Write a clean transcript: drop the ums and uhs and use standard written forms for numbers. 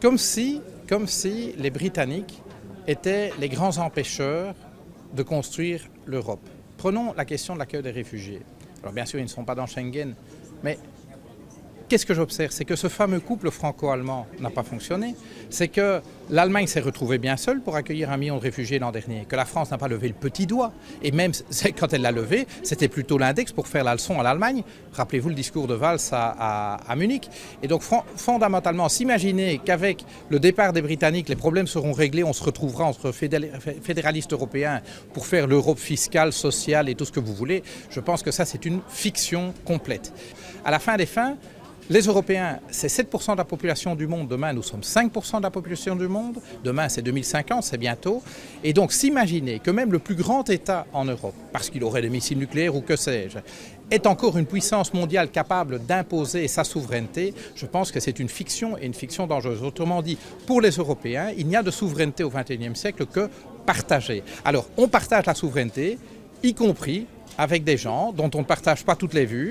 Comme si les Britanniques étaient les grands empêcheurs de construire l'Europe. Prenons la question de l'accueil des réfugiés. Alors bien sûr, ils ne sont pas dans Schengen, mais qu'est-ce que j'observe? C'est que ce fameux couple franco-allemand n'a pas fonctionné. C'est que l'Allemagne s'est retrouvée bien seule pour accueillir 1 million de réfugiés l'an dernier. Que la France n'a pas levé le petit doigt. Et même quand elle l'a levé, c'était plutôt l'index pour faire la leçon à l'Allemagne. Rappelez-vous le discours de Valls à Munich. Et donc fondamentalement, s'imaginer qu'avec le départ des Britanniques, les problèmes seront réglés, on se retrouvera entre fédéralistes européens pour faire l'Europe fiscale, sociale et tout ce que vous voulez, je pense que ça c'est une fiction complète. À la fin des fins, les Européens, c'est 7% de la population du monde. Demain, nous sommes 5% de la population du monde. Demain, c'est 2050, c'est bientôt. Et donc, s'imaginer que même le plus grand État en Europe, parce qu'il aurait des missiles nucléaires ou que sais-je, est encore une puissance mondiale capable d'imposer sa souveraineté, je pense que c'est une fiction et une fiction dangereuse. Autrement dit, pour les Européens, il n'y a de souveraineté au XXIe siècle que partager. Alors, on partage la souveraineté, y compris avec des gens dont on ne partage pas toutes les vues.